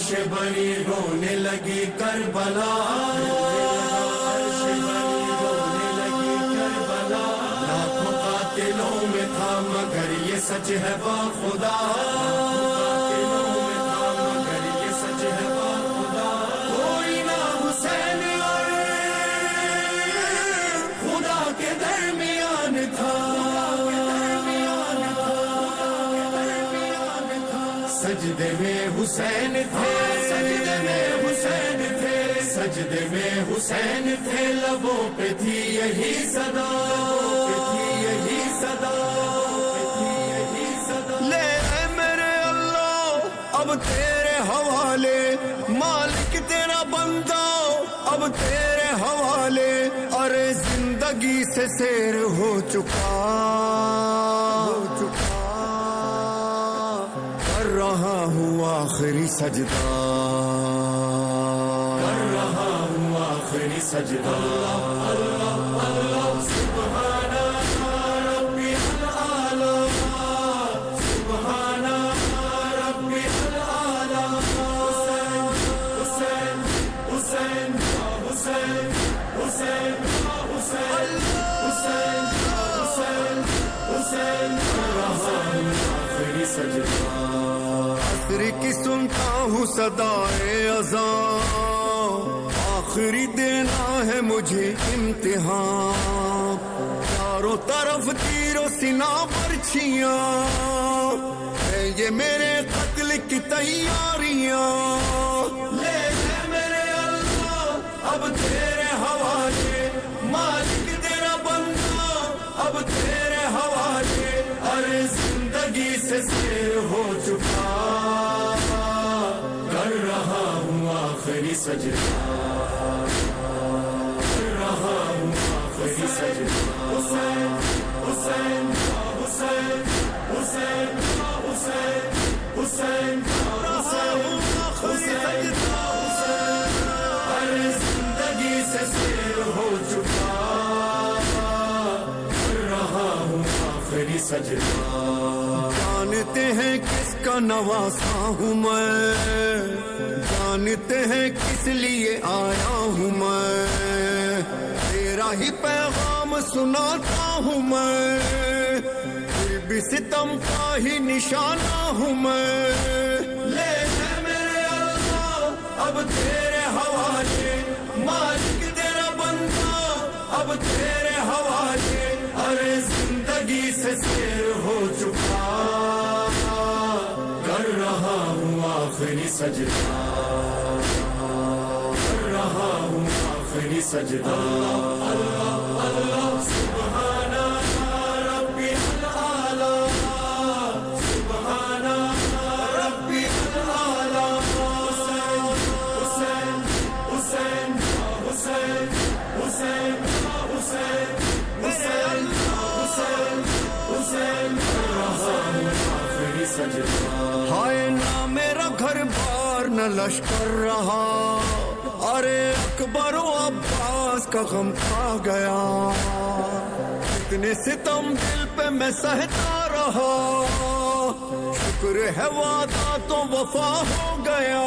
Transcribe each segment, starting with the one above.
عرش بری رونے لگی کربلا، عرش بری رونے لگی کربلا، لاکھوں قاتلوں میں تھا مگر یہ سچ ہے با خدا، قاتلوں میں تھا مگر یہ سچ ہے با خدا، کوئی نہ حسین اور خدا کے درمیان تھا، سجدے میں حسین تھے، سجدے میں حسین تھے، سجدے میں حسین تھے، لبوں پہ تھی یہی صدا، تھی یہی صدا، تھی یہی صدا، لے اے میرے اللہ اب تیرے حوالے، مالک تیرا بندہ اب تیرے حوالے، ارے زندگی سے سیر ہو چکا، کر رہا ہوں آخری سجدہ، کر رہا ہوں آخری سجدہ، اللہ اللہ سبحان ربی الاعلی، سبحان ربی الاعلی، حسین حسین حسین حسین حسین حسین حسین حسین، کر رہا ہوں آخری سجدہ، عصر کی سنتا ہوں صدائے اذان، آخری دینا ہے مجھے امتحان، چاروں طرف تیر و سنا برچھیاں، ہے یہ میرے قتل کی تیاریاں، لے جا میرے اللہ اب تیرے حوالے، مالک تیرا بندہ اب تیرے حوالے، ارے زندگی سے سیر ہو چکا، کر رہا ہوں آخری سجدہ، کر رہا ہوں آخری سجدہ، حسین حسین حسین حسین حسین حسین حسین، ارے زندگی سے سیر ہو چکا، کر رہا ہوں آخری سجدہ، جانتے ہیں کس کا نواسا ہوں میں، جانتے ہیں کس لیے آیا ہوں میں، تیرا ہی پیغام سناتا ہوں میں، پھر بھی ستم کا ہی نشانہ ہوں میں، لے جا میرے اللہ اب تیرے حوالے، مالک تیرا بندہ اب تیرے حوالے، ارے زندگی سے سیر ہو چکا، کر رہا ہوں آخری سجدہ، کر رہا ہوں آخری سجدہ، اللہ اللہ سبحان ربی الاعلی، سبحان ربی الاعلی، حسین حسین حسین حسین حسین حسین حسین حسین، کر رہا ہوں آخری سجدہ، ہائے نہ میرا گھر بار نہ لشکر رہا، ارے اکبر و عباس کا غم کھا گیا، اتنے ستم دل پہ میں سہتا رہا، شکر ہے وعدہ تو وفا ہو گیا،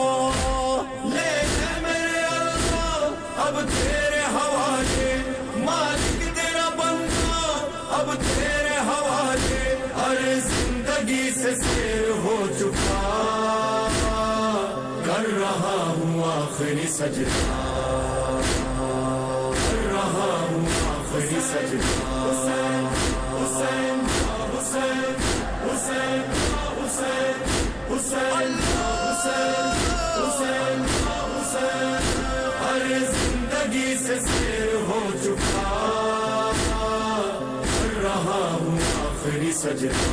لے جا میرے اللہ اب تیرے حوالے، مالک تیرا بندہ اب تیرے حوالے، ارے زندگی سے سیر ہو چکا، کر رہا ہوں آخری سجدہ، کر رہا ہوں آخری سجدہ، حسین حسین حسین حسین حسین حسین حسین حسین، ارے زندگی سے سیر ہو چکا، کر رہا ہوں آخری سجدہ،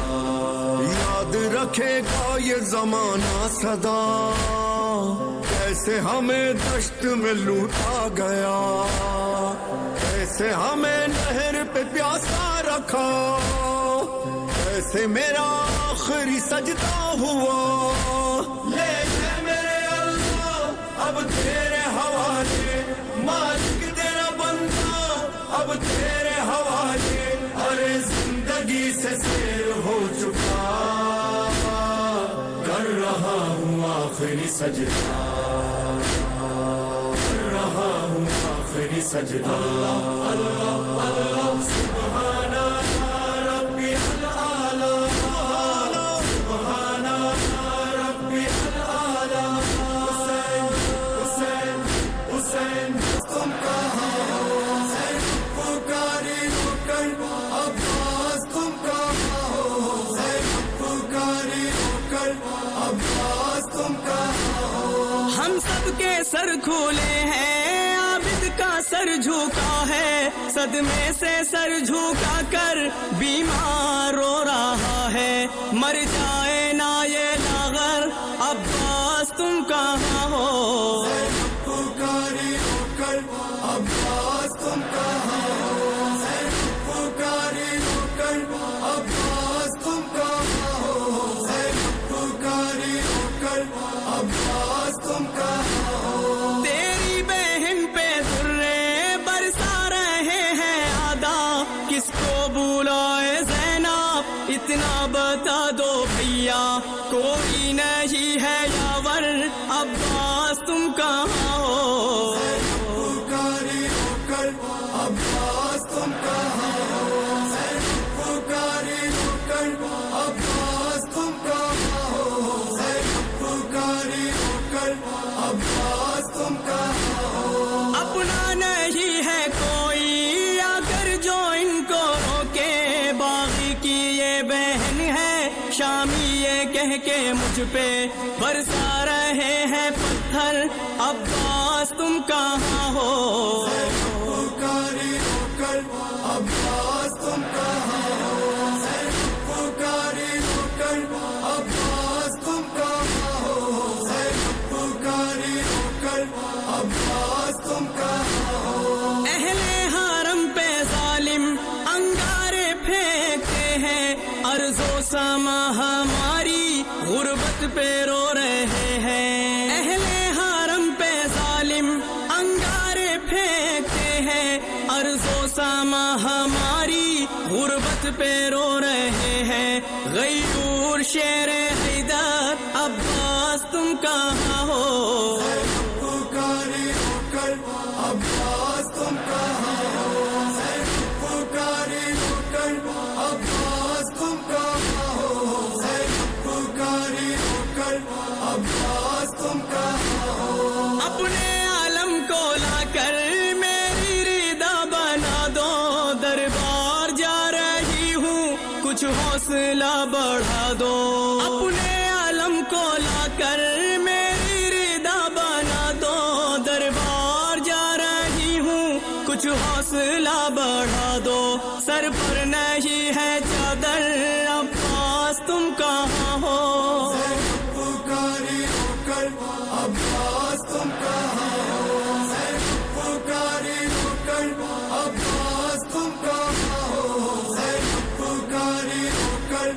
یاد رکھے گا یہ زمانہ صدا، کیسے ہمیں دشت میں لوٹا گیا، کیسے ہمیں نہر پہ پیاسا رکھا، کیسے میرا آخری سجدہ ہوا، لے جا میرے اللہ اب تیرے حوالے، مالک تیرا بندہ اب تیرے حوالے، ارے زندگی سے سیر ہو چکا، کر رہا ہوں آخری سجدہ کر رہا ہوں آخری سجدہ اللہ اللہ سبحان ربی العالی سبحان ربی العالی حسین حسین تم کہاں ہو حسین پکاری ہو کر عباس تم کہاں ہو حسین پکاری ہو کر عباس تم کہاں ہو ہم سب کے سر کھولے ہیں عابد کا سر جھکا ہے صدمے سے سر جھکا کر بیمار رو رہا ہے مر جائے نا یہ لاغر عباس تم کہاں ہو پکاری ہو کر عباس تم کہاں ہو حسین پکاری ہو کر عباس تم کہاں ہو حسین پکاری ہو کر عباس تم کہاں ہو تیری بہن پہ درے برسا رہے ہیں آدھا کس کو بلائے زینب اتنا بتا دو بھیا کوئی نہیں ہے یاور عباس تم کہاں ہو پکاری ہو کر عباس تم کہاں ہو حسین پکاری ہو کر عباس تم کہاں ہو حسین پکاری ہو کر عباس تم کہاں ہو اپنا نہیں ہے کوئی آ کر جو ان کو روکے باغی کی یہ بہن ہے شامی یہ کہہ کے مجھ پہ برسا رہے ہیں پتھر عباس تم کہاں ہو پکاری ہو کر عباس تم کہاں ہو حسین پکاری ہو کر عباس تم کہاں ہو حسین پکاری ہو کر عباس تم کہاں ہو اہل حرم پہ ظالم انگارے پھینکتے ہیں ارض و سما ہماری غربت پہ رو رہے ہیں اہل حرم پہ ظالم انگارے پھینکتے ہیں ارض و سما ہماری غربت پہ رو رہے ہیں غیور شیر حیدر عباس تم کہاں ہو پکاری ہو کر عباس تم کہاں ہو حسین پکاری ہو کر عباس تم کہاں ہو حسین پکاری ہو کر عباس تم کہاں ہو اپنے عالم کو لا کر میری ردا بنا دو دربار جا رہی ہوں کچھ حوصلہ بڑھا دو اپنے عالم کو لا کر میری ردا بنا دو دربار جا رہی ہوں کچھ حوصلہ بڑھا دو سر پر نہیں ہے چادر عباس تم کہاں ہو پکاری ہو کر عباس تم کہاں ہو حسین پکاری ہو کر عباس تم کہاں ہو حسین پکاری ہو کر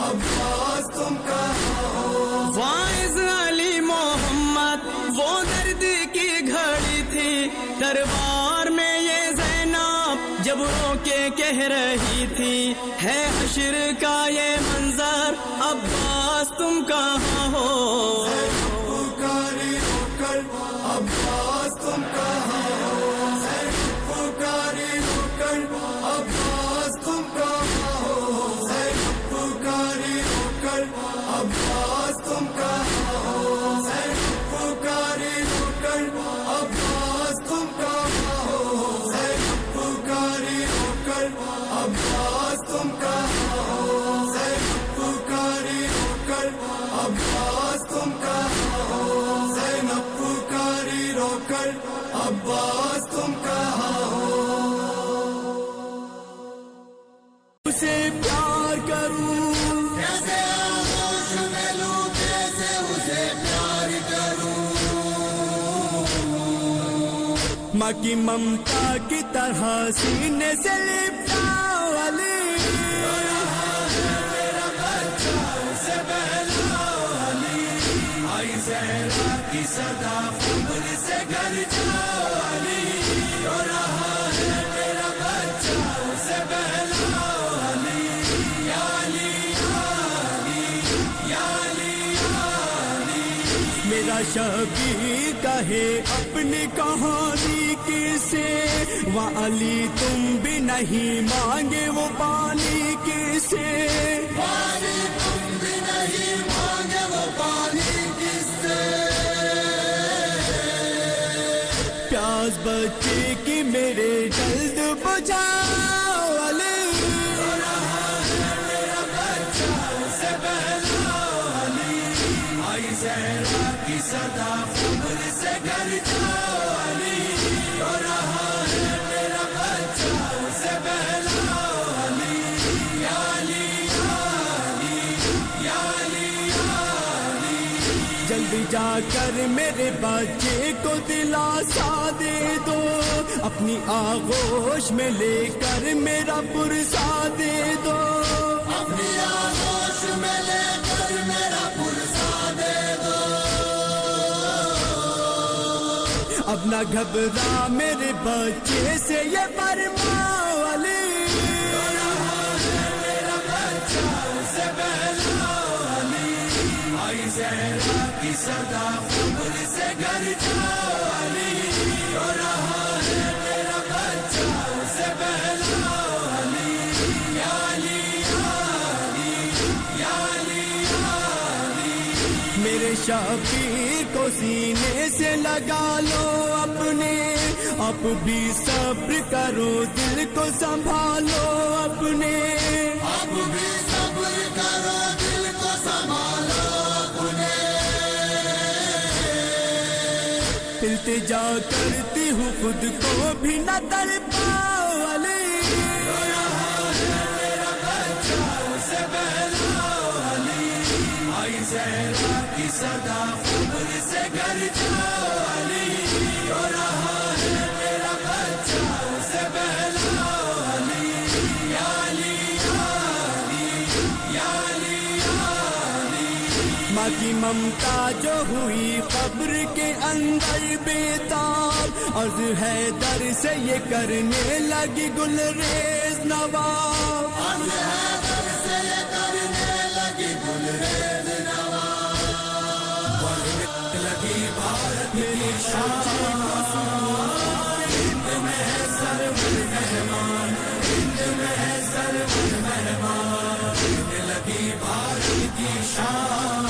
عباس تم کہاں ہو واعظ علی محمد وہ درد کی گھڑی تھی دربار میں یہ زینب جب رو کے کہہ رہی تھی ہے حشر کا یہ منظر عباس تم کہاں ہو پکاری ہو کر عباس تم کہاں ہو حسین پکاری ہو کر عباس تم کہاں ہو حسین پکاری ہو کر عباس تم کہاں ہو حسین پکاری ہو کر عباس تم کہاں ہو حسین پکاری ہو کر عباس تم کہاں ہو حسین پکاری ہو کر عباس تم کہاں ہو حسین پکاری رو کر عباس تم کہاں ہو اسے پیار کروں کیسے آغوش میں لوں کیسے اسے پیار کروں ماں کی ممتا کی طرح سینے سے لپٹا علی میرا بچہ اسے بہلا علی آئی زہرا کی صدا قبر سے گھر جاؤ علی رو رہا ہے میرا بچہ اسے بہلا علی یا علی یا علی یا علی یا علی میرا شبیر کہے اپنی کہانی کسے، وعلی تم بھی نہیں مانگے وہ پانی کسے، پانی تم بھی نہیں مانگے وہ پانی کس سے، پیاس بچے کی میرے جلد بجھاؤ علی، زہرا کی صدا خبر سے گھر جاؤ علی، رو رہا ہے میرا بچہ اسے بہلاؤ علی، یا علی یا علی یا علی یا علی، جلدی جا کر میرے بچے کو دلاسا دے دو، اپنی آغوش میں لے کر میرا پرسا دے دو، اپنی آغوش میں لے کر میرا پرسا دے دو، اب نہ گھبرا میرے بچے سے یہ فرماؤ علی، رو رہا ہے میرا بچہ اسے بہلاؤ علی، آئی زہرا کی صدا خبر سے گھر جاؤ علی، رو رہا ہے میرا بچہ اسے بہلاؤ علی، یا علی یا علی یا علی یا علی، میرے شبیر کو سینے سے لگا لو اپنے، اب بھی صبر کرو دل کو سنبھالو اپنے، اب بھی صبر کرو دل کو سنبھالو اپنے، التجا کرتی ہوں خود کو بھی نہ تڑپاؤ علی، رو رہا ہے میرا بچہ اسے بہلاؤ علی، آئی زہرا کی صدا خبر سے گھر جاؤ علی، رو رہا ہے میرا بچہ اسے بہلاؤ علی، یا علی یا علی یا علی یا علی، ماں کی ممتا جو ہوئی قبر کے اندر بیتاب، عرض ہے در سے یہ کرنے لگی گلریز نواب، اب حیدر سے یہ کرنے لگی گلریز نواب، لگی بھارت کی شان، ہند میں ہے سرور مہمان، ہند میں ہے سرور مہمان، ہند لگی بھارت کی شان،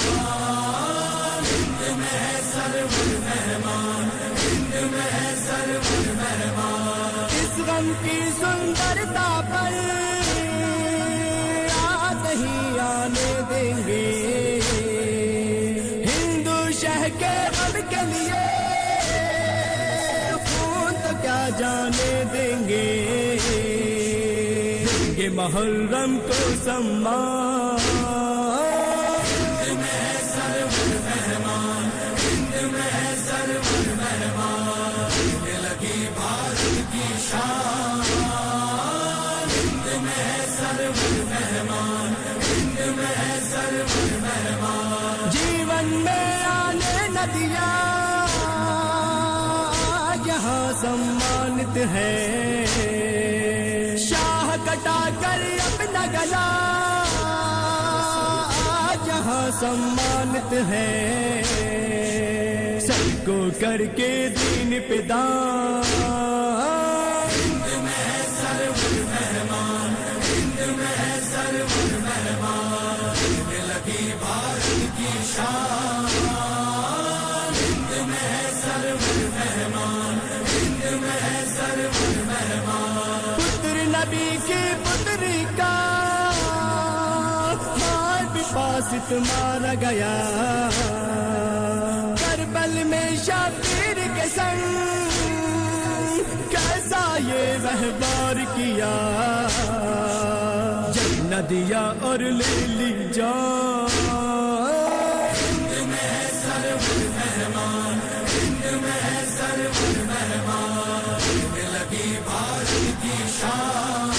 ہند میں ہے سرور مہمان، ہند میں ہے سرور مہمان، اس غم کی سندرتا پر آج نہیں آنے دیں گے، ہندو شہ کے غم کے لیے خون تو کیا جانے دیں گے، یہ محرم کو سمان، ہند میں ہے سرور مہمان، ہند میں ہے سرور مہمان، ہند لگی بھارت کی شان، ہند میں ہے سرور مہمان، ہند میں ہے سرور مہمان، جیون میں آنے نہ دیا یہاں سمانت ہے، شاہ کٹا کر اپنا گلا یہاں سمانت ہے، سب کو کر کے دین پہ دان، ہند میں ہے سرور مہمان، ہند میں ہے سرور مہمان، ہند لگی بھارت کی شان، ہند میں ہے سرور مہمان، ہند میں ہے سرور مہمان، پتر نبی کی پتری کا مار بھی پاست مارا گیا، کربل میں شبیر کے سنگ کیسا یہ وہوار کیا، جب نہ دیا اور لے لی جان، ہند میں ہے سرور مہمان، ہند میں ہے سرور مہمان، ہند لگی بھارت کی شان،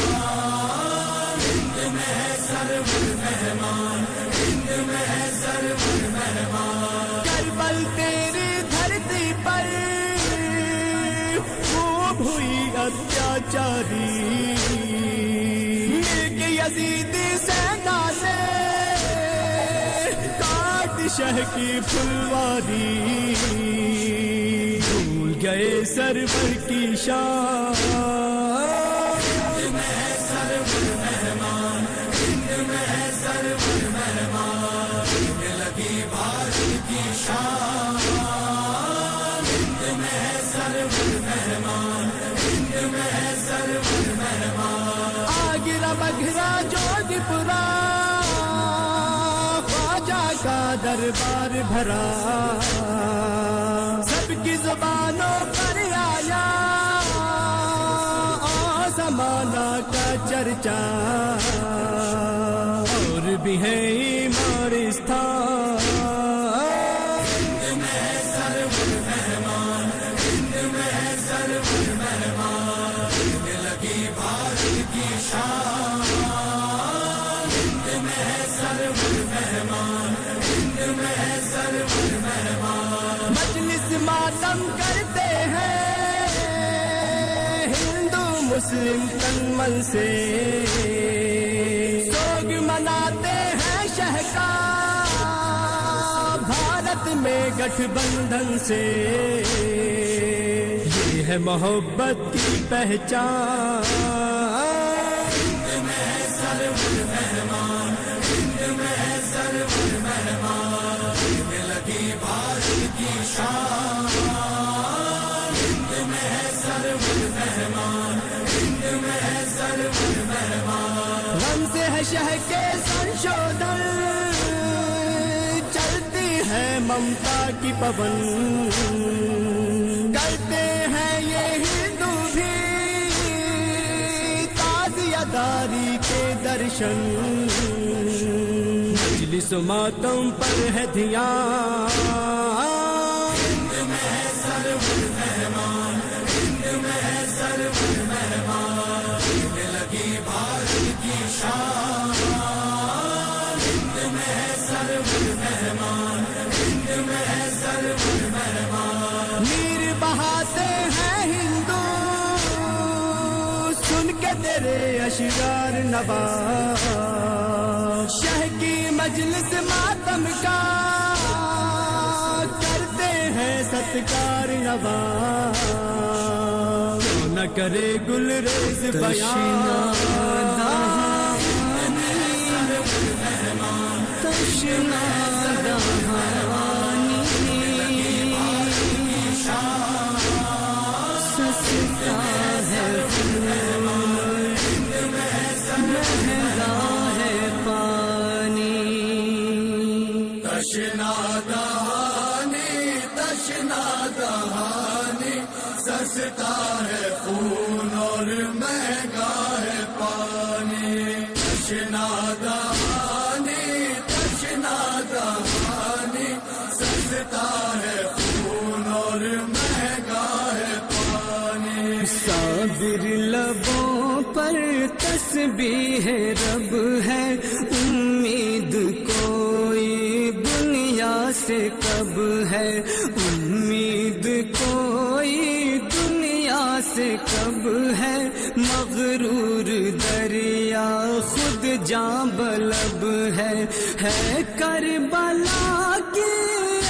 ہند میں ہے سرور مہمان، ہند میں ہے سرور مہمان، کربل تیری دھرتی پر خوب ہوئی اتیاچاری، مل کے یزیدی سینا سے کاٹ شہ کی پھلواری بھول گئے سرور کی شان لگی بھارت کی شان ہند میں ہے سرور مہمان ہند میں ہے سرور مہمان آگرہ بگھرا جودھ پورا خواجہ کا دربار بھرا سب کی زبانوں پر آیا زمانہ کا چرچا اور بھی ہے ایمارستان ہند میں ہے سرور مہمان ہند میں ہے سرور مہمان ہند لگی بھارت کی شان ہند میں ہے سرور مہمان ہند میں ہے سرور مہمان مجلس ماتم کرتے ہیں ہندو مسلم تن من سے سوگ مناتے ہیں شہ کا بھارت میں گٹھ بندھن سے یہ ہے محبت کی پہچان ہند میں ہے سرور مہمان ہند میں ہے سرور مہمان ہند لگی بھارت کی شان ہند میں ہے سرور مہمان ہند میں ہے سرور مہمان رمز ہے شہ کے سنشودھن چلتی ہے ممتا کی پون کرتے ہیں یہ ہندو بھی تازیہ داری کے درشن مجلس ماتم پر ہے دھیان ہند میں ہے سرور مہمان ہند میں ہے سرور مہمان ہند لگی بھارت کی شان ہند میں ہے سرور مہمان ہند میں ہے سرور مہمان میر بہاتے ہیں ہندو سن کے تیرے اشعار نواز شہ کی مجلس ماتم کا کرتے ہیں ستکار نواز کیوں نہ کرے گلریز بیان تشنا دہانی سستا ہے مہنگا ہے پانی تشنا دہانی تشنا دہانی سستا ہے خون اور مہنگا ہے پانی تشنا دہانی تشنا دہانی سستا ہے خون اور مہنگا ہے پانی صابر لبوں پر تسبیح رب ہے امید کوئی دنیا سے کب ہے امید کوئی دنیا سے کب ہے مغرور دریا خود جاں بلب ہے کربلا کی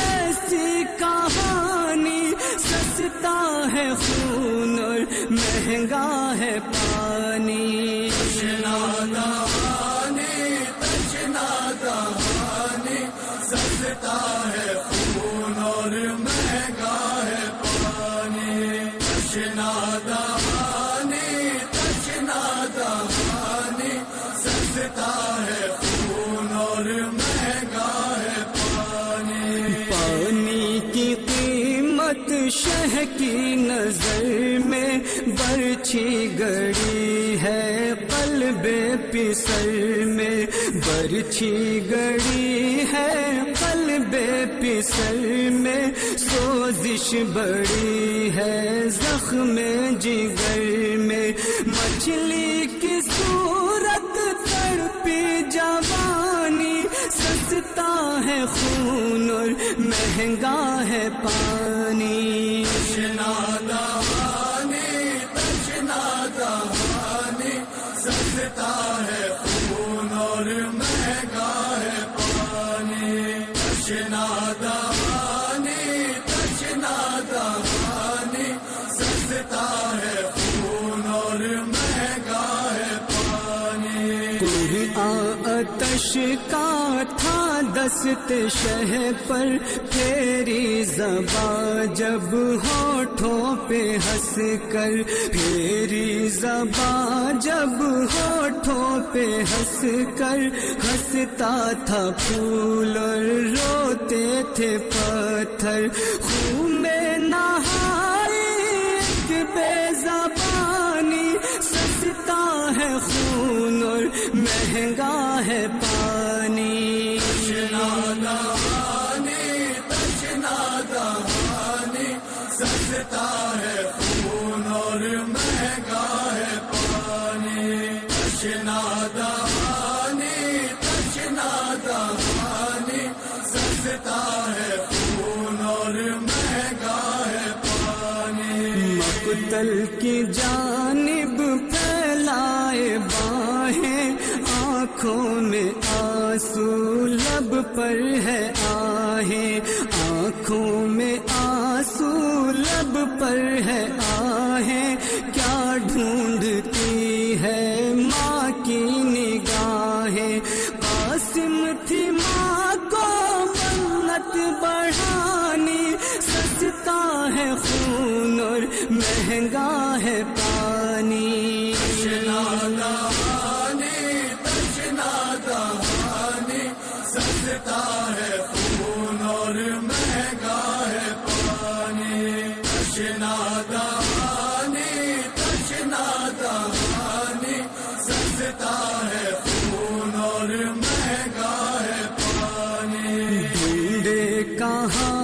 ایسی کہانی سستا ہے خون اور مہنگا ہے پانی تشنا دہانی تشنا دہانی سستا ہے خون اور مہنگا ہے پانی تشنا دہانی تشنا دہانی سستا ہے خون اور مہنگا ہے پانی پانی کی قیمت شہ کی نظر میں برچھی گڑی ہے قلب پسر میں برچھی گڑی ہے قلب پسر میں سوزش بڑی ہے زخم جگر میں مچھلی کی صورت تڑپی جوانی سستا ہے خون اور مہنگا ہے پانی تشنا دہانی تشنا دہانی سستا ہے خون اور مہنگا ہے پانی تشنا آتش کا تھا دست شہ پر، پھیری زباں جب ہونٹوں پہ ہنس کر، پھیری زباں جب ہونٹوں پہ ہنس کر، ہنستا تھا پھول اور روتے تھے پتھر، خون میں نہائی ایک بے زبانی، سستا ہے خون اور مہنگا ہے پانی، تشنا دہانی سستا ہے خون اور مہنگا ہے پانی، تشنا دہانی سستا ہے خون اور مہنگا ہے پانی، مقتل کی جانب پھیلائے باہیں، آنکھوں میں آنسو لب پر ہے آہیں، آنکھوں میں آنسو لب پر ہے آہیں، کیا ڈھونڈتی ہے ماں کی نگاہیں، قاسم تھی ماں کو منت بڑھانی، سستا ہے خون اور مہنگا ہے پانی، تشنا دہانی سستا ہے خون اور مہنگا ہے پانی، تشنا دہانی سستا ہے خون اور مہنگا ہے پانی، ڈھونڈے کہاں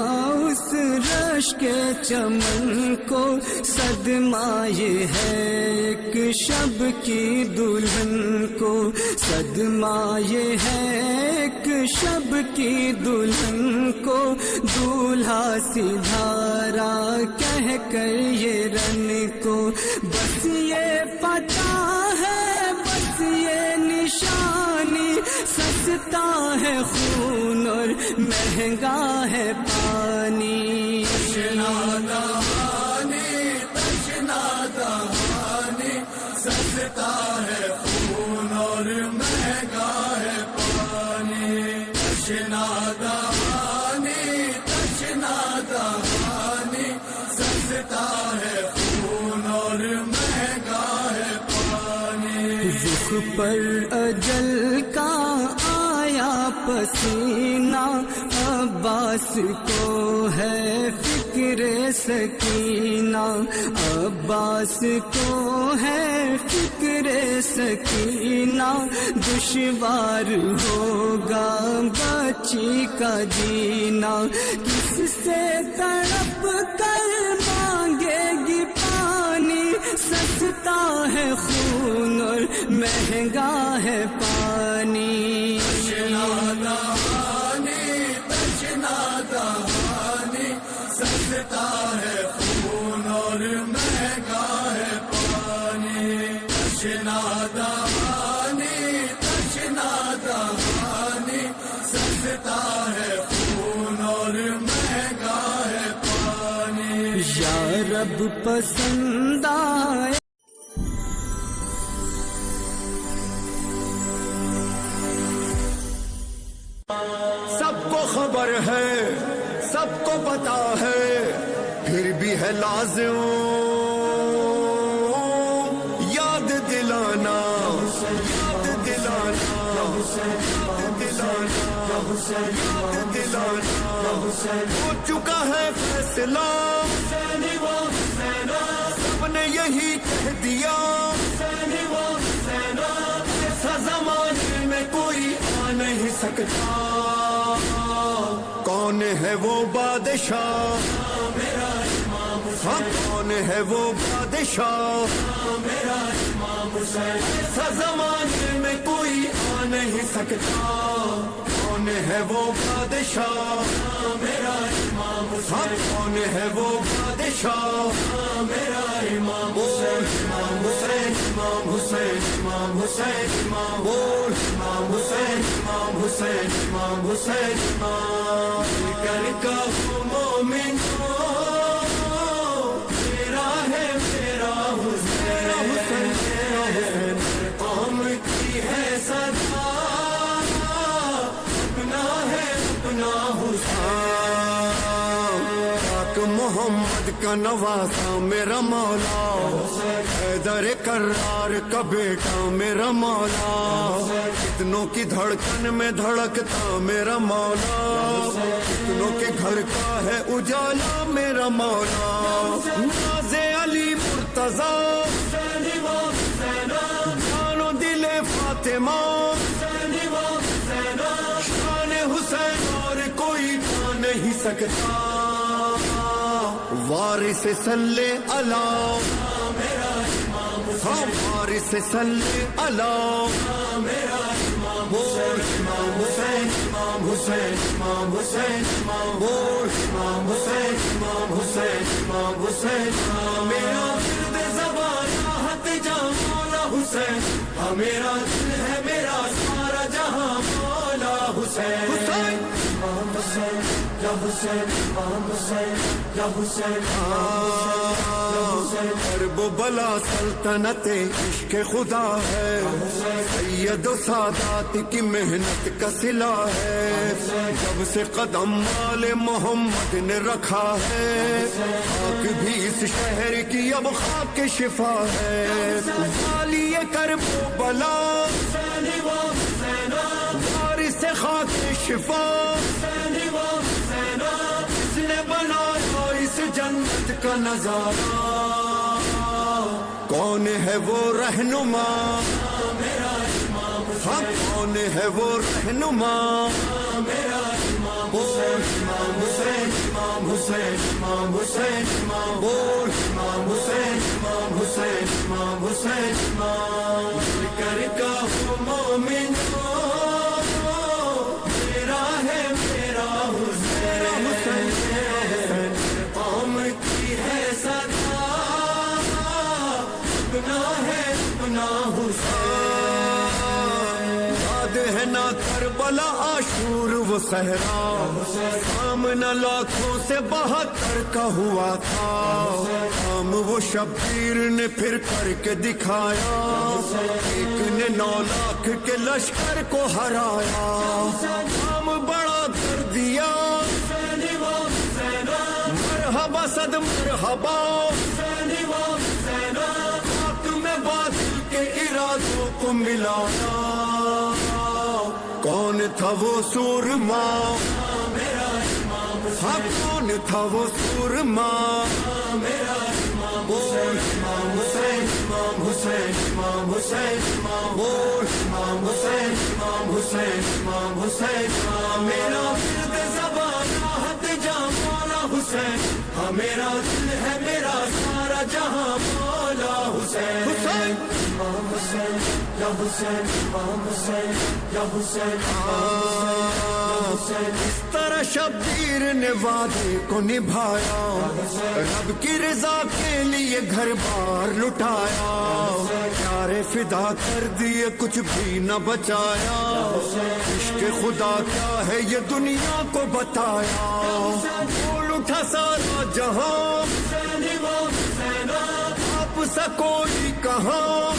اس رش کے چمن کو، صدمہ یہ ہے ایک شب کی دلہن کو، صدمہ یہ ہے ایک شب کی دلہن کو، دولہا سدھارا کہہ کر یہ رن کو، بس یہ پتہ ہے بس یہ نشانی، سستا ہے خون اور مہنگا ہے پانی، تشنا دہانی سستا ہے خون اور مہنگا ہے پانی، تشنا دہانی سستا ہے خون اور مہنگا ہے پانی، رخ پر اجل کا آیا پسینہ، عباس کو ہے فکر سکینہ، عباس کو ہے فکر سکینہ، دشوار ہوگا بچی کا جینا، کس سے تڑپ کر مانگے گی پانی، سستا ہے خون اور مہنگا ہے پانی، تشنا دہانی سستا ہے خون اور مہنگا ہے پانی، تشنا دہانی سستا ہے خون اور مہنگا ہے پانی، یا رب پسند آئے سب کو خبر ہے سب کو پتا ہے، پھر بھی ہے لازم یاد دلانا، یاد دلانا، یاد دلانا، ہو چکا ہے فیصلہ، سب نے یہی کہہ دیا، ایسا زمانے میں کوئی آ نہیں سکتا، کون ہے وہ بادشاہ، ہاں کون ہے وہ بادشاہ، ایسا زمانے میں کوئی آ نہیں سکتا، کون ہے وہ بادشاہ، ہاں کون ہے وہ بادشاہ، امام حسین، امام حسین، امام حسین، امام حسین، امام بول، امام حسین، امام حسین، امام حسین، امام کر کا مومن تیرا ہے میرا حسین، قوم کی ہے صدا محمد کا نوازا میرا مولا، حیدر کرار کا بیٹا میرا مولا، کتنوں کی دھڑکن میں دھڑکتا میرا مولا، کتنوں کے گھر کا ہے اجالا میرا مولا، ناز علی مرتضی جانو دل فاطمہ، شان حسین اور کوئی پا نہیں سکتا، وارث صلی اللہ، وارث صلی اللہ، بول امام حسین، امام حسین، امام حسین، بول امام حسین، امام حسین، امام حسین، میرا ورد زبان راحت جہاں مولا حسین، میرا دل ہے میرا سارا جہاں مولا حسین، حسین امام حسین یا حسین، امام حسین یا حسین، کرب و بلا سلطنت عشق خدا ہے، سید و سادات کی محنت کا صلہ ہے، جب سے قدم آل محمد نے رکھا ہے، خاک بھی اس شہر کی اب خاک شفا ہے، والی کرب و بلا وارث خاک شفا، اس نے بنایا اس جنت کا نظارہ، کون ہے وہ رہنما، ہاں کون ہے وہ رہنما، بول امام حسین، امام حسین، امام حسین، بول امام حسین، امام حسین، امام حسین، کر کا مومن میرا ہے میرا حسین، قوم کی ہے صدا، اپنا ہے اپنا حسین، یاد ہے نا کربلا عاشور وہ صحرا، سامنا لاکھوں سے 72 کا ہوا تھا، کام وہ شبیر نے پھر کر کے دکھایا، ایک نے 9 لاکھ کے لشکر کو ہرایا، کام بڑا کر دیا، مرحبا صد مرحبا، خاک میں باطل کے ارادوں کو ملایا، کون تھا وہ سورما، ہاں کون تھا وہ سورما، بول امام حسین، امام حسین، امام حسین، بول امام حسین، امام حسین، امام حسین، میرا ورد زبان راحت جہاں مولا حسین، میرا دل ہے میرا سارا جہاں مولا حسین، حسین امام حسین یا حسین، امام حسین یا حسین، اس طرح شبیر نے وعدے کو نبھایا، رب کی رضا کے لیے گھر بار لٹایا، پیارے فدا کر دیے کچھ بھی نہ بچایا، عشق خدا کیا ہے یہ دنیا کو بتایا، بول اٹھا سارا جہاں، آپ سا کوئی کہاں،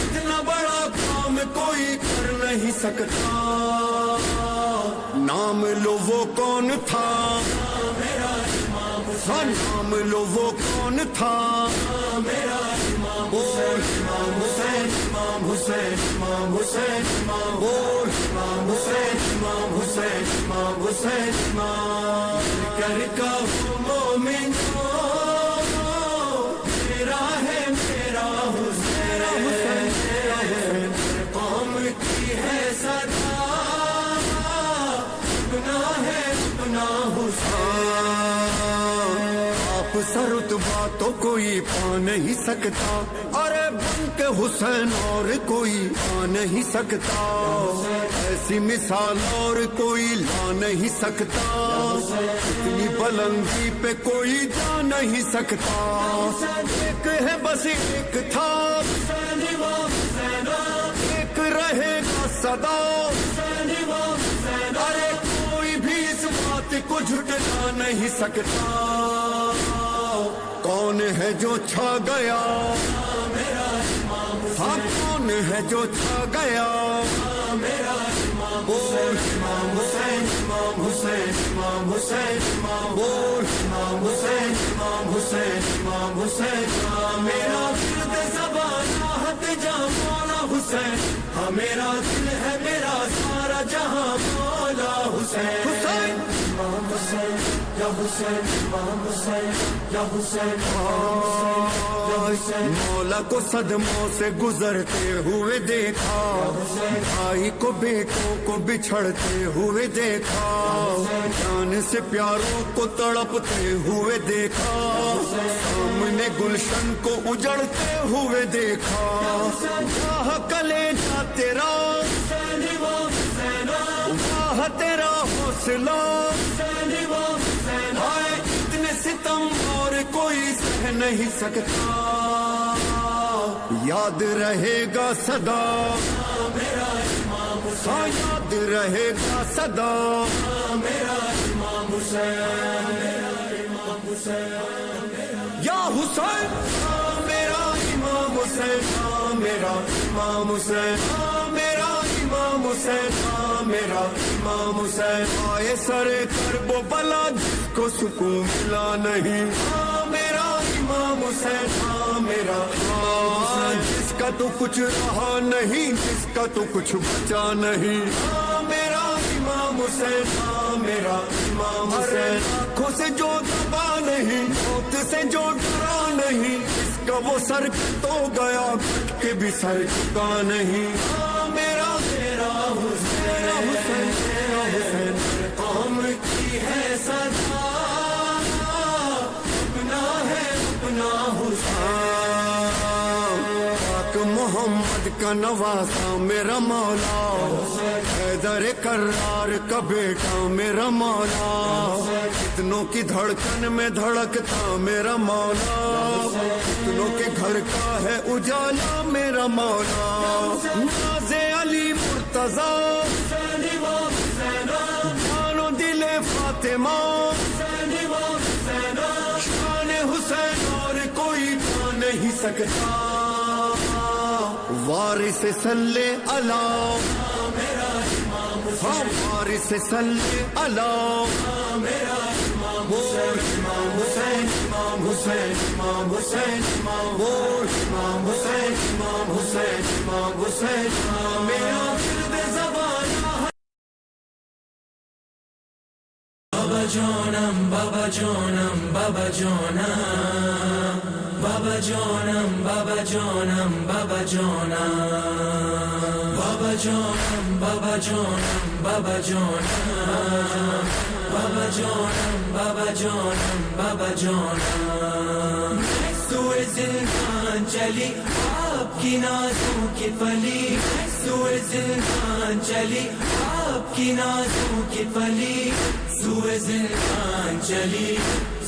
اتنا بڑا کام کوئی کر نہیں سکتا، نام لو وہ کون تھا، ہاں نام لو وہ کون تھا، بول امام حسین، امام حسین، امام حسین، بول امام حسین، امام حسین، امام حسین، کر کا مومن میرا ہے میرا حسین، قوم کی ہے صدا، اپنا ہے اپنا حسین، آپ سا رتبہ تو کوئی پا نہیں سکتا، ارے بن کے حسین اور کوئی آ نہیں سکتا، ایسی مثال اور کوئی لا نہیں سکتا، اتنی بلندی پہ کوئی جا نہیں سکتا، ایک ہے بس ایک تھا، ایک رہے گا سدا، ارے کوئی بھی اس بات کو جھٹلا نہیں سکتا، کون ہے جو چھا گیا، ہاں کون ہے جو چھا گیا، بول امام حسین، امام حسین، امام حسین، بول حسین امام حسین میرا ورد زبان راحت جاں مولا حسین ہاں میرا دل ہے میرا سارا جہاں مولا حسین حسین امام حسین یا حسین امام حسین یا حسین مولا کو صدموں سے گزرتے ہوئے دیکھا بھائی کو بیٹوں کو بچھڑتے ہوئے دیکھا جان سے پیاروں کو تڑپتے ہوئے دیکھا سامنے گلشن کو اجڑتے ہوئے دیکھا واہ کلیجہ تیرا واہ تیرا حوصلہ اتنے ستم اور کوئی سہ نہیں سکتا یاد رہے گا صدا میرا امام ہاں یاد رہے گا صدا میرا امام حسین میرا امام حسین یا حسین میرا امام حسین میرا امام حسین میرا امام حسین میرا امام حسین آئے سر کرب و بلا جس کو سکون ملا نہیں میرا امام حسین میرا جس کا تو کچھ رہا نہیں جس کا تو کچھ بچا نہیں میرا امام حسین میرا امام حسین آنکھوں سے جو دبا نہیں موت سے جو ڈرا نہیں اس کا وہ سر تو گیا کٹ کے بھی سر چکا نہیں میرا میرا حسین حسین میرا حسین قوم کی ہے صدا اپنا ہے اپنا حسین پاک محمد کا نوازا میرا مولا حیدر کرار کا بیٹا میرا مولا کتنوں کی دھڑکن میں دھڑکتا میرا مولا کتنوں کے گھر کا ہے اجالا میرا مولا ناز علی مرتضی جانو دل فاطمہ شان حسین اور کوئی پا نہیں سکتا وارث صلی اللہ ہاں وارث صلی اللہ میرا امام حسین امام حسین امام حسین امام حسین امام حسین امام حسین امام حسین میرا ورد زبان بابا جانم بابا جانم بابا جانم بابا جانم بابا جانم بابا جانم بابا جانم بابا جانم بابا جانم بابا جانم بابا جانم بابا جانم سوئے زندان چلی آپ کی نازوں کی پلی سوئے زندان چلی آپ کی نازوں کی پلی سوئے زندان چلی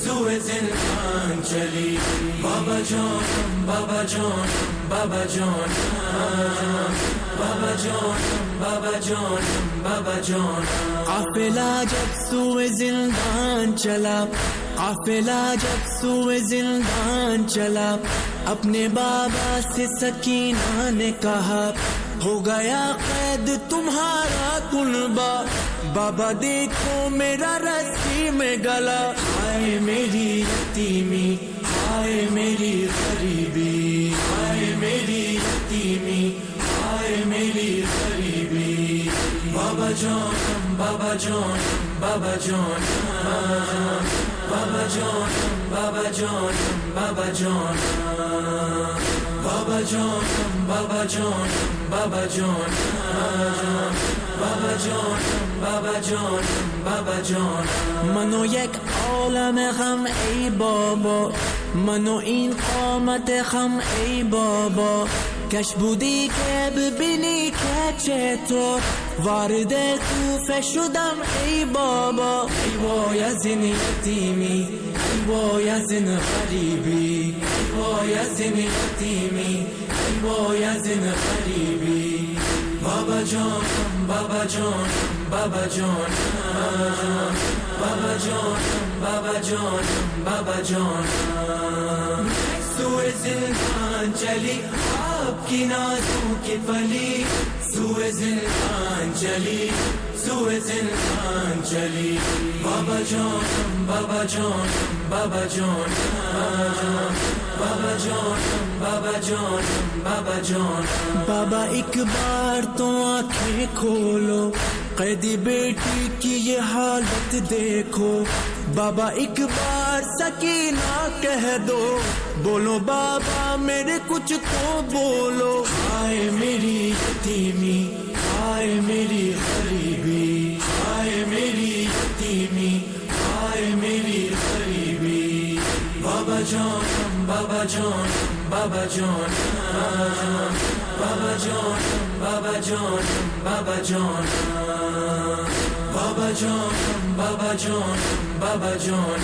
سوئے زندان چلی بابا جانم بابا جانم بابا جانم بابا جانم بابا جانم بابا جانم قافلہ جب سوئے زندان چلا قافلہ جب سوئے زندان چلا اپنے بابا سے سکینہ نے کہا ہو گیا قید تمہارا کنبہ بابا دیکھو میرا رسی میں گلا ہائے میری یتیمی ہائے میری غریبی ہائے میری یتیمی ہائے میری غریبی بابا جانم بابا جانم بابا جانم بابا جانم بابا جانم بابا جانم بابا جانم بابا جانم بابا جانم بابا جانم بابا جانم بابا جانم منو یک عالم غم ای بابا منو این قامت خم ای بابا کش بودی که ببینی که چطور وارد کوفه شدم ای بابا ای وای از این یتیمی ای وای از این غریبی ای وای از این یتیمی ای وای از این غریبی بابا جانم بابا جانم بابا جانم بابا جانم بابا جانم بابا جانم سوئے زندان چلی آپ کی نازوں کی پلی سوئے زندان چلی سوئے زندان چلی بابا جان بابا جان بابا جان بابا جان بابا جان بابا جان بابا ایک بار تو آنکھیں کھولو قیدی بیٹی کی یہ حالت دیکھو بابا ایک بار سکینہ کہہ دو بولو بابا میرے کچھ تو بولو ہائے میری یتیمی ہائے میری غریبی ہائے میری یتیمی ہائے میری غریبی بابا جان بابا جان بابا جان بابا جان بابا جان بابا جان بابا جان بابا جان بابا جان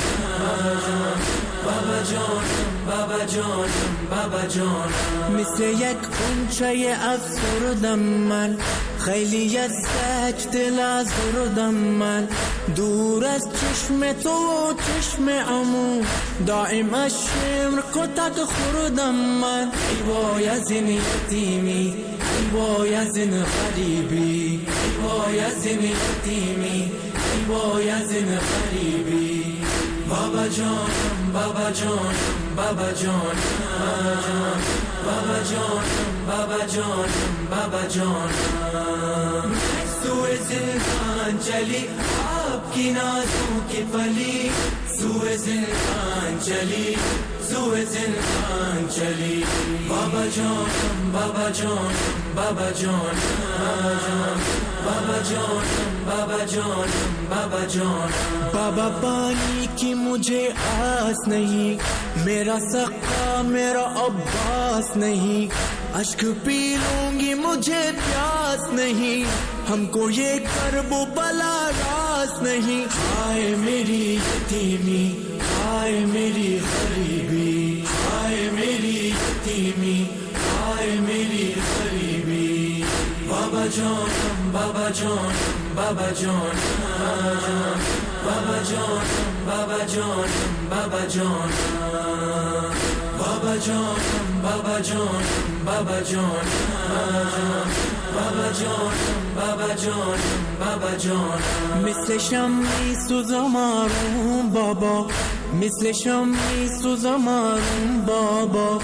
بابا جان بابا جان بابا جان مثل یک غنچه افسردم من خیلی از سجد لازردم من دور از چشم تو و چشم عمو دائم از شمر کتک خوردم من ای وای از این یتیمی ای وای از این غریبی ای وای از این یتیمی ای وای از این غریبی بابا جان بابا جان بابا جان بابا جان بابا جان بابا جان سوئے زندان چلی آپ کی نازوں کی پلی سوئے زندان چلی سوئے زندان چلی بابا جان بابا جان بابا جان بابا جان بابا جان بابا جان بابا پانی کی مجھے آس نہیں میرا سقا میرا عباس نہیں اشک پی لوں گی مجھے پیاس نہیں ہم کو یہ کرب و بلا راس نہیں ہائے میری یتیمی ہائے میری غریبی ہائے میری یتیمی ہائے میری غریبی بابا جان بابا جان بابا جان بابا جان بابا جان بابا جان بابا جان بابا جان بابا جان بابا جان بابا جان بابا جان مثل شمعی سوزمارم بابا مثل شمعی سوزمارم بابا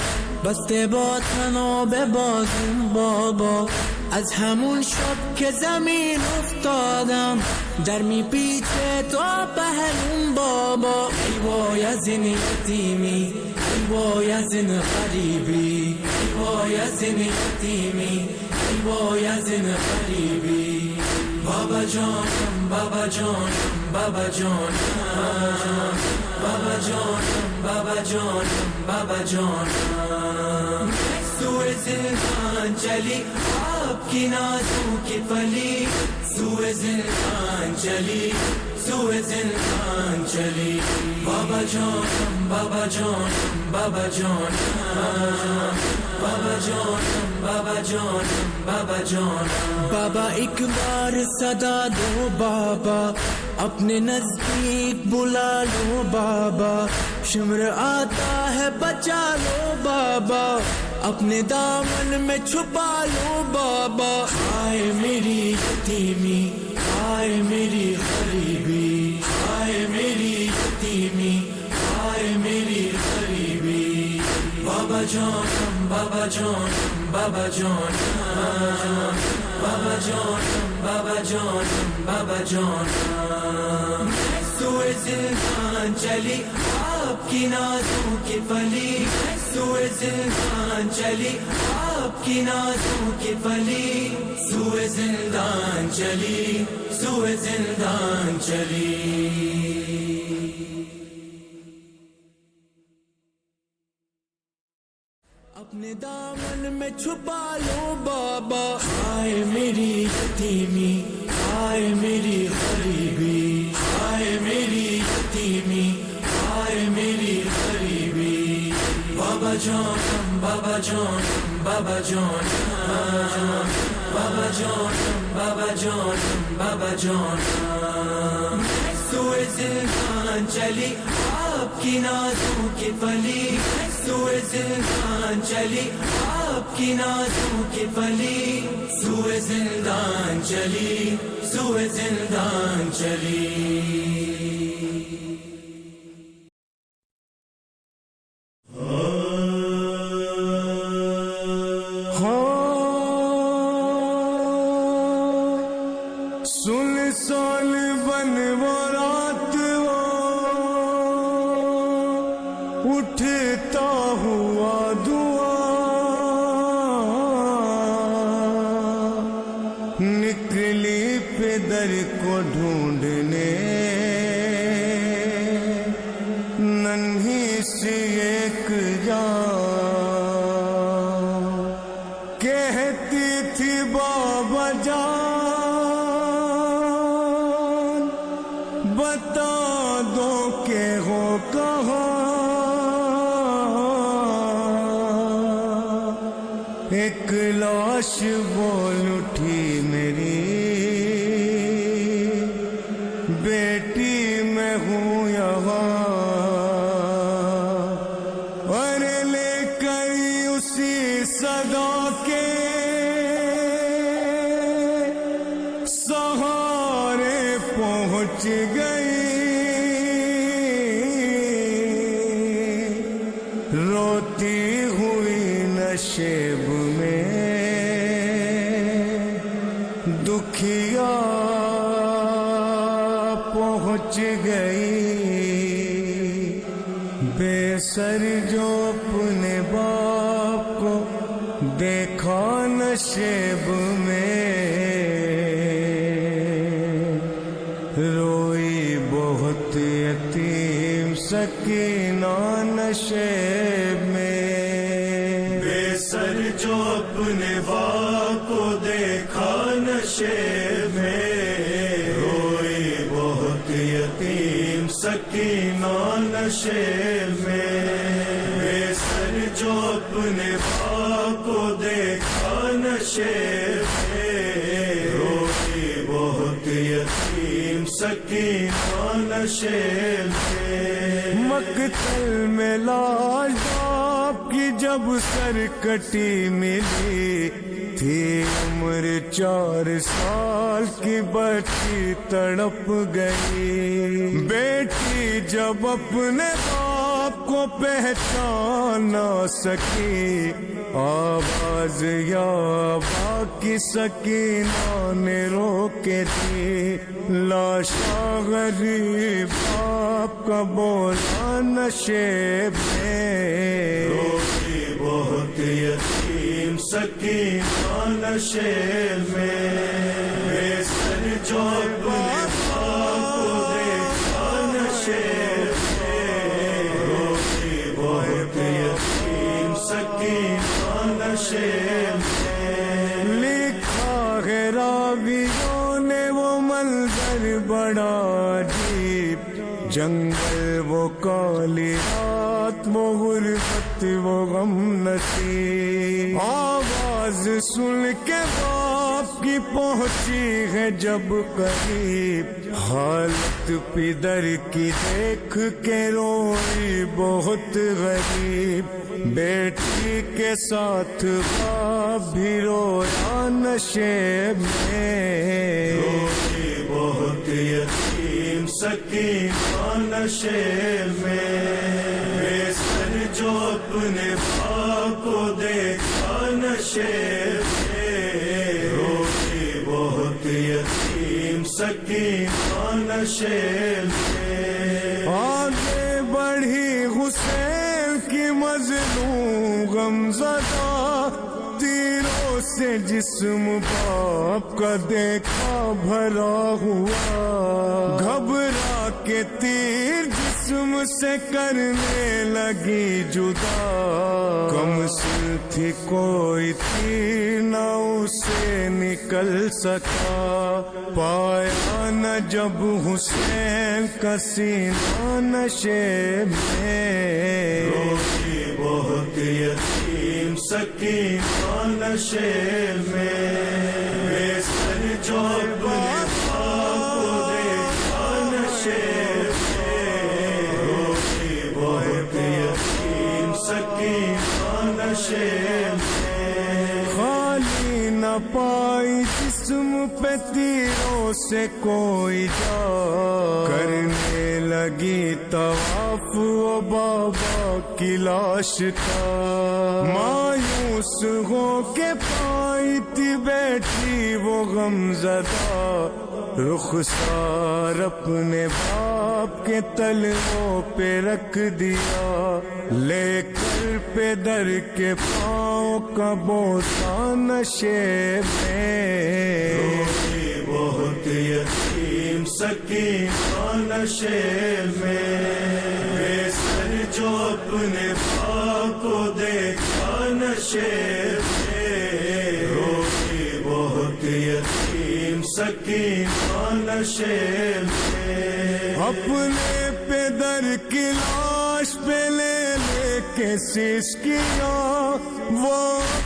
بسته با تناب بازم بابا از همون شب که زمین افتادم در می پیچه تا پهلوم بابا ای وای از این یتیمی ای وای از این غریبی ای وای از این یتیمی ای وای از این غریبی بابا جان بابا جان بابا جان بابا جان بابا جان بابا جان سوئے زندان چلی آپ کی نازوں کی پلی سوئے زندان چلی سوئے زندان چلی بابا جان بابا جان بابا جان بابا جان بابا جان بابا جان بابا ایک بار صدا دو بابا اپنے نزدیک بلا لو بابا شمر آتا ہے بچا لو بابا اپنے دامن میں چھپا لو بابا ہائے میری یتیمی ہائے میری غریبی ہائے میری یتیمی ہائے میری غریبی بابا جان بابا جان بابا جان بابا جان بابا جان بابا جان سوئے زندان چلی آپ کی نازوں کی پلی سوئے زندان چلی آپ کی نازوں کی پلی سوئے زندان چلی سوئے زندان چلی اپنے دامن میں چھپا لو بابا ہائے میری یتیمی ہائے میری غریبی ہائے میری یتیمی ہائے میری غریبی بابا جان بابا جان بابا جان بابا جان بابا جان بابا جان سوئے زندان چلی آپ کی نازوں کی پلی سوئے زندان چلی، آپ کی نازوں کی پلی سوئے زندان چلی، سوئے زندان چلی۔ سنسان بن وہ رات اٹھتا ہوا دعا نکلی پدر کو ڈھونڈنے، ننھی سی ایک جان کہتی تھی بابا جان بتا دو کہ ہو کہاں، ایک لاش بول اٹھی میری بیٹی میں ہوں یہاں، اور لے کر اسی صدا کے سہارے پہنچ گئی، روتی ہوئی نشیب میں دکھیا پہنچ گئی، بے سر جو اپنے باپ کو دیکھا نشیب میں، روئی بہت یتیم سکینہ نشیب میں، بے سر جو اپنے باپ کو دیکھا نشیب میں، روئی بہت یتیم سکینہ نشیب میں، بے سر جو اپنے باپ کو دیکھا نشیب میں، روئی بہت یتیم سکینہ نشیب میں، مقتل میں لاش باپ کی جب سر کٹی ملی تھی، عمر 4 سال کی بچی تڑپ گئی، بیٹی جب اپنے باپ کو پہچان نہ سکی، آواز یا ابا کی سکینہ نے روکے دی، لاشا غریب باپ کا بولا نشیب میں، روتی بہت یتیم سکینہ نشیب میں، بے سر جو اپنے باپ کو دیکھا نشیب میں، روتی بہت یتیم سکینہ نشیب میں، لکھا ہے راویوں نے وہ منظر بڑا عجیب، جنگل وہ کالی رات وہ غربت وہ غم نصیب، آواز سن کے باپ کی پہنچی ہے جب قریب، حالت پدر کی دیکھ کے روئی بہت غریب، بیٹی کے ساتھ باپ بھی رویا نشیب میں، روئی بہت یتیم سکینہ نشیب میں، بے سر جو اپنے باپ کو دیکھا نشیب میں، روئی بہت یتیم سکینہ نشیب میں، آگے بڑھی حسین کی مظلوم غمزدہ، تیروں سے جسم باپ کا دیکھا بھرا ہوا، گھبرا کے تیر جسم سے کرنے لگی جدا، کم سن تھی کوئی تیر نہ اسے نکل سکا، پایا نہ جب حسین کا سینہ نشیب میں، روتی بہت یتیم سکینہ نشیب میں، بے سر جو اپنے باپ کو دیکھا نشیب میں، روتی میں خالی نہ پائی جسم پہ تیروں سے کوئی جا کرنے لگی طواف و بابا کی لاش کا مایوس ہو کے پائی تھی بیٹھی وہ غمزدہ رخسار اپنے باپ کے تلووں پہ رکھ دیا لے کر پیدر کے پاؤں کا بوسہ نشے میں بہت یتیم سکینہ نشے میں بے سر جو اپنے باپ کو دیکھا نشے میں بہت یتیم سکینہ نشے میں اپنے پیدر کی لاش پہ لے لے کے سسکیاں وہ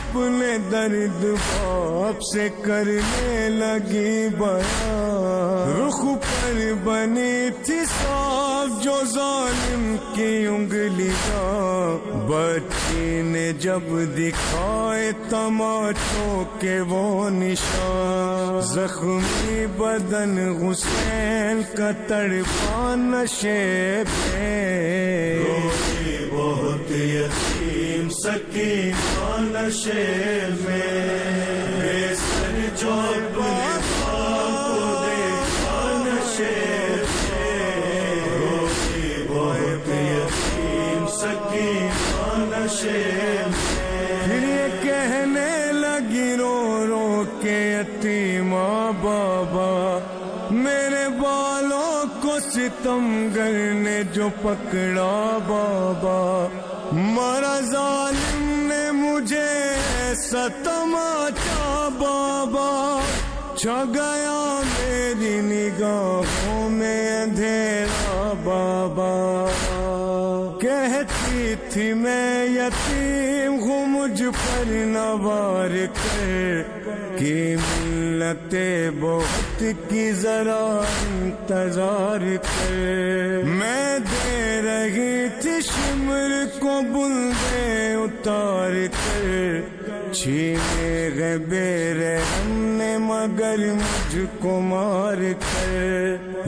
اپنے درد باپ سے کرنے لگی بیان رخ پر بنی تھی صاف جو ظالم کی انگلیاں بچی نے جب دکھائے تماچوں کے وہ نشان زخمی بدن حسین کا تڑپا نشے میں بہت یتیم سکینہ نشے میں بے سر جو اپنے باپ کو دیکھا نشے میں بہت یتیم سکینہ نشے میں پھر یہ کہنے لگی رو رو کے یتیمہ بابا میرے بالوں کو ستمگر نے جو پکڑا بابا مارا ظالم نے مجھے ایسا تماچا بابا چھا گیا میری نگاہوں میں اندھیرا بابا کہتی تھی میں یتیم ہوں مجھ پر نوار کر کی ملت بہت کی ذرا انتظار کر میں دے رہی تھی شمر کو بلندے اتار کر چھینے گئے بے رحم نے مگر مجھ کو مار کر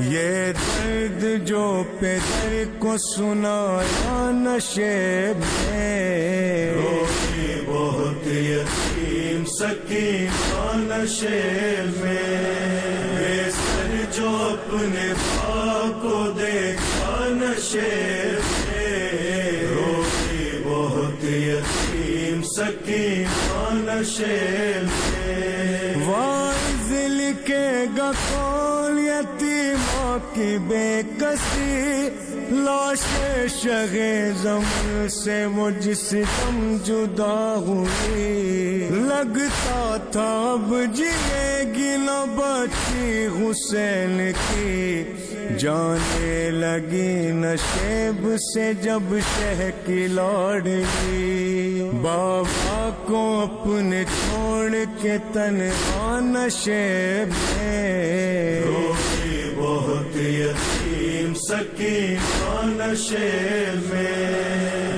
یہ درد جو پیدر کو سنایا نشے میں بہت یتیم سکینہ نشے میں بے سر جو اپنے باپ کو دیکھا نشے میں بہت یتیم سکینہ نشے میں وائز لکھے گا کون یتیمہ کی بے کسی لاش شغ زمن سے وہ جس دم جدا ہوئی لگتا تھا اب جیے گی نہ بچی حسین کی جانے لگی نشیب سے جب شہ کی لاڈلی بابا کو اپنے چھوڑ کے تنہا نشیب میں بہت یتیم سکینہ نشے میں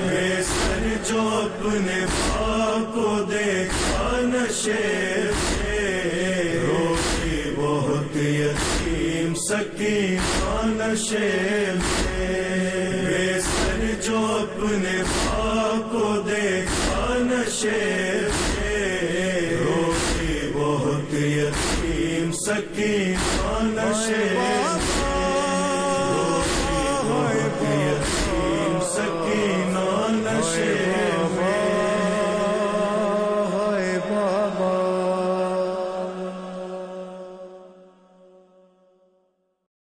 بے سر جو اپنے باپ کو دیکھا نشے میں بہت یتیم سکینہ نشے میں بے سر جو اپنے باپ کو دیکھا نشے